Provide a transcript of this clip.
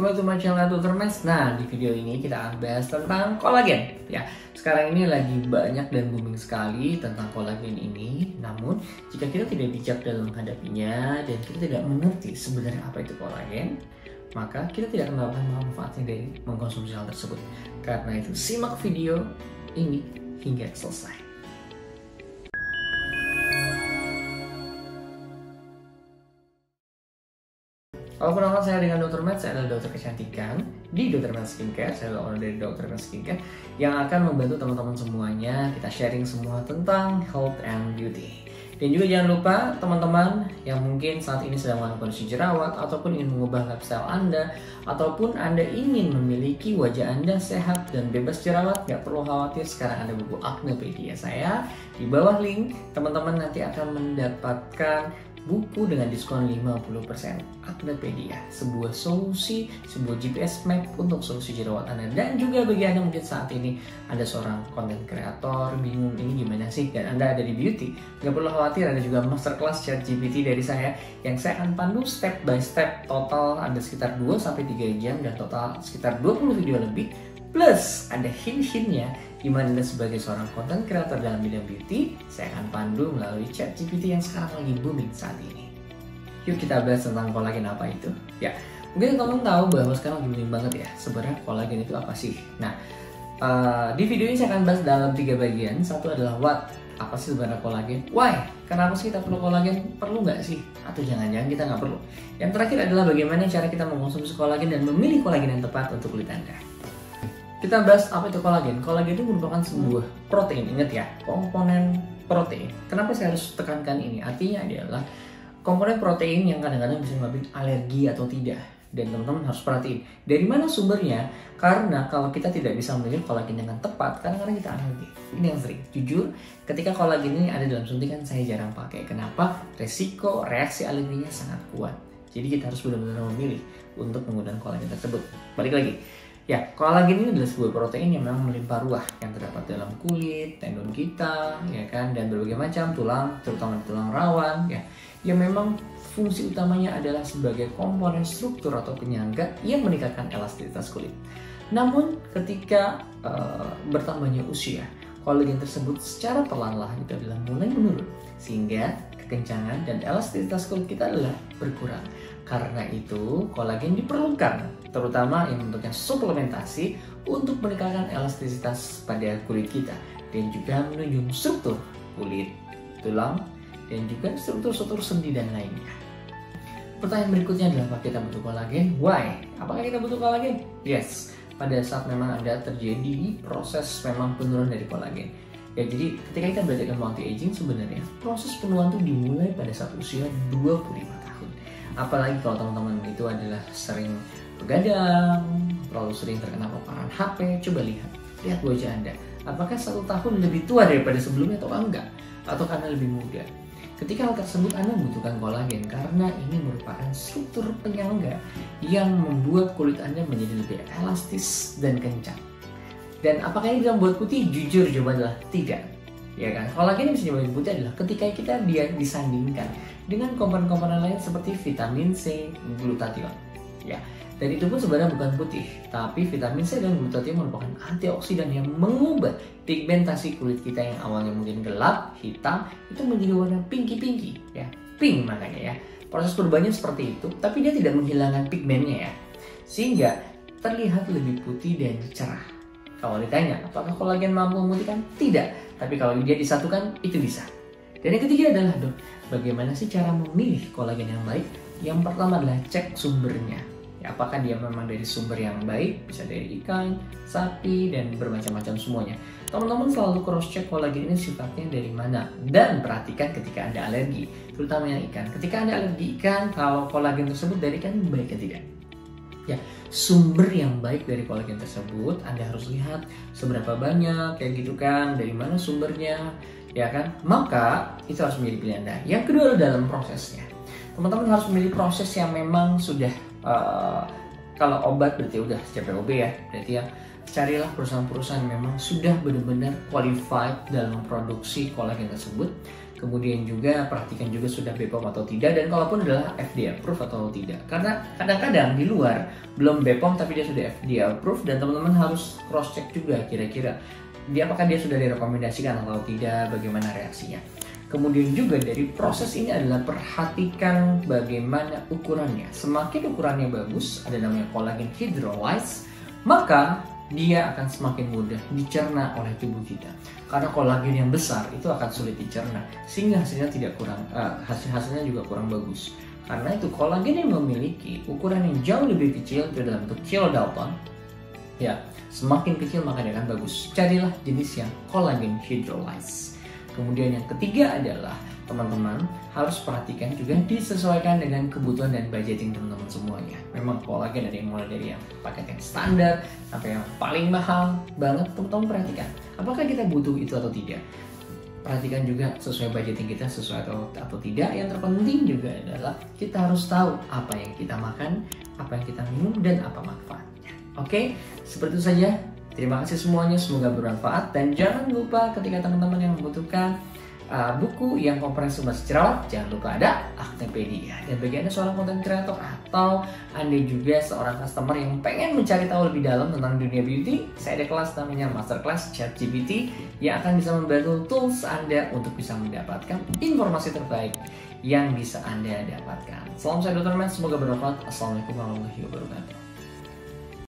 kembali to my channel Dr. Mas. Nah, di video ini kita akan bahas tentang kolagen. Ya, sekarang ini lagi banyak dan booming sekali tentang kolagen ini. Namun, jika kita tidak bijak dalam menghadapinya dan kita tidak mengerti sebenarnya apa itu kolagen, maka kita tidak akan mendapatkan manfaatnya dari mengkonsumsi hal tersebut. Karena itu, simak video ini hingga selesai. Halo, perkenalkan saya dengan Dr. Matt, saya adalah dokter kecantikan di Dr. Matt Skincare. Saya adalah owner dari Dr. Matt Skincare yang akan membantu teman-teman semuanya. Kita sharing semua tentang health and beauty. Dan juga jangan lupa teman-teman yang mungkin saat ini sedang melakukan kondisi jerawat ataupun ingin mengubah lifestyle Anda, ataupun Anda ingin memiliki wajah Anda sehat dan bebas jerawat, gak perlu khawatir, sekarang ada buku Acnepedia saya. Di bawah link, teman-teman nanti akan mendapatkan buku dengan diskon 50%. Acnepedia, sebuah solusi, sebuah GPS map untuk solusi jerawat Anda. Dan juga bagi Anda mungkin saat ini Anda seorang content creator, bingung ini gimana sih, dan Anda ada di beauty, gak perlu khawatir, ada juga masterclass ChatGPT dari saya yang saya akan pandu step by step. Total ada sekitar 2-3 jam dan total sekitar 20 video lebih. Plus ada hint-hintnya gimana Anda sebagai seorang content creator dalam bidang beauty, saya akan pandu melalui ChatGPT yang sekarang lagi booming saat ini. Yuk kita bahas tentang kolagen apa itu. Ya, mungkin teman-teman tahu bahwa sekarang lagi booming banget ya. Sebenarnya kolagen itu apa sih? Nah, di video ini saya akan bahas dalam 3 bagian. Satu adalah what, apa sih sebenarnya kolagen? Why? Kenapa sih kita perlu kolagen? Perlu nggak sih? Atau jangan-jangan kita nggak perlu? Yang terakhir adalah bagaimana cara kita mengkonsumsi kolagen dan memilih kolagen yang tepat untuk kulit Anda. Kita bahas apa itu kolagen. Kolagen itu merupakan sebuah protein, ingat ya, komponen protein. Kenapa saya harus tekankan ini? Artinya adalah komponen protein yang kadang-kadang bisa menyebabkan alergi atau tidak. Dan teman-teman harus perhatiin dari mana sumbernya, karena kalau kita tidak bisa memilih kolagen dengan tepat, kadang-kadang kita alergi. Ini yang sering. Jujur, ketika kolagen ini ada dalam suntikan, saya jarang pakai. Kenapa? Resiko reaksi alerginya sangat kuat. Jadi kita harus benar-benar memilih untuk menggunakan kolagen tersebut. Balik lagi. Ya, kolagen ini adalah sebuah protein yang memang melimpah ruah yang terdapat dalam kulit, tendon kita, ya kan, dan berbagai macam tulang, terutama tulang rawan, ya, yang memang fungsi utamanya adalah sebagai komponen struktur atau penyangga yang meningkatkan elastisitas kulit. Namun, ketika bertambahnya usia, kolagen tersebut secara perlahan-lahan itu adalah mulai menurun, sehingga kekencangan dan elastisitas kulit kita adalah berkurang. Karena itu, kolagen diperlukan, terutama yang bentuknya suplementasi untuk meningkatkan elastisitas pada kulit kita dan juga menunjang struktur kulit, tulang, dan juga struktur-struktur sendi dan lainnya. Pertanyaan berikutnya adalah apakah kita butuh kolagen? Why? Apakah kita butuh kolagen? Yes, pada saat memang ada terjadi proses memang penurunan dari kolagen. Ya, jadi ketika kita belajar ilmu anti-aging, sebenarnya proses penurunan itu dimulai pada saat usia 25 tahun. Apalagi kalau teman-teman itu adalah sering begadang, terlalu sering terkena paparan HP, coba lihat wajah Anda. Apakah 1 tahun lebih tua daripada sebelumnya atau enggak? Atau karena lebih muda? Ketika hal tersebut, Anda membutuhkan kolagen karena ini merupakan struktur penyangga yang membuat kulit Anda menjadi lebih elastis dan kencang. Dan apakah ini bisa membuat putih? Jujur jawabannya adalah tidak. Ya kan? Kolagen yang bisa membuat putih adalah ketika kita disandingkan dengan komponen-komponen lain seperti vitamin C, glutathione. Ya, dan itu pun sebenarnya bukan putih, tapi vitamin C dan glutathione merupakan antioksidan yang mengubah pigmentasi kulit kita yang awalnya mungkin gelap, hitam, itu menjadi warna pinky, ya, pink makanya ya. Proses perubahannya seperti itu, tapi dia tidak menghilangkan pigmennya ya, sehingga terlihat lebih putih dan cerah. Kalau ditanya, apakah kolagen mampu memutihkan? Tidak. Tapi kalau dia disatukan, itu bisa. Dan yang ketiga adalah, dok, bagaimana sih cara memilih kolagen yang baik? Yang pertama adalah cek sumbernya. Ya, apakah dia memang dari sumber yang baik? Bisa dari ikan, sapi, dan bermacam-macam semuanya. Teman-teman selalu cross-check kolagen ini sifatnya dari mana. Dan perhatikan ketika Anda alergi, terutama yang ikan. Ketika Anda alergi ikan, kalau kolagen tersebut dari ikan, baik atau tidak? Ya, sumber yang baik dari kolagen tersebut Anda harus lihat seberapa banyak, kayak gitu kan, dari mana sumbernya, ya kan? Maka itu harus menjadi pilihan Anda. Yang kedua adalah dalam prosesnya. Teman-teman harus memilih proses yang memang sudah kalau obat berarti udah CPOB ya, berarti ya carilah perusahaan-perusahaan yang memang sudah benar-benar qualified dalam memproduksi kolagen tersebut. Kemudian juga perhatikan juga sudah BPOM atau tidak, dan kalaupun adalah FDA approve atau tidak. Karena kadang-kadang di luar belum BPOM tapi dia sudah FDA approve, dan teman-teman harus cross check juga kira-kira apakah dia sudah direkomendasikan atau tidak, bagaimana reaksinya. Kemudian juga dari proses ini adalah perhatikan bagaimana ukurannya. Semakin ukurannya bagus, ada namanya collagen hydrolyze, maka dia akan semakin mudah dicerna oleh tubuh kita. Karena kolagen yang besar itu akan sulit dicerna, sehingga hasilnya tidak kurang hasilnya juga kurang bagus. Karena itu kolagen yang memiliki ukuran yang jauh lebih kecil, itu dalam bentuk kilodalton, ya semakin kecil maka dia akan bagus. Carilah jenis yang collagen hydrolyze. Kemudian yang ketiga adalah teman-teman harus perhatikan juga disesuaikan dengan kebutuhan dan budgeting teman-teman semuanya. Memang kolagen ada yang mulai dari yang paket yang standar sampai yang paling mahal banget. Teman-teman perhatikan apakah kita butuh itu atau tidak. Perhatikan juga sesuai budgeting kita, sesuai atau tidak. Yang terpenting juga adalah kita harus tahu apa yang kita makan, apa yang kita minum, dan apa manfaatnya. Oke, seperti itu saja. Terima kasih semuanya, semoga bermanfaat. Dan jangan lupa ketika teman-teman yang membutuhkan buku yang komprehensif masih jerawat, jangan lupa ada Acnepedia. Dan bagi Anda seorang content creator atau Anda juga seorang customer yang pengen mencari tahu lebih dalam tentang dunia beauty, saya ada kelas namanya Masterclass ChatGPT yang akan bisa membantu tools Anda untuk bisa mendapatkan informasi terbaik yang bisa Anda dapatkan. Salam saya Dr. Man, semoga bermanfaat. Assalamualaikum warahmatullahi wabarakatuh.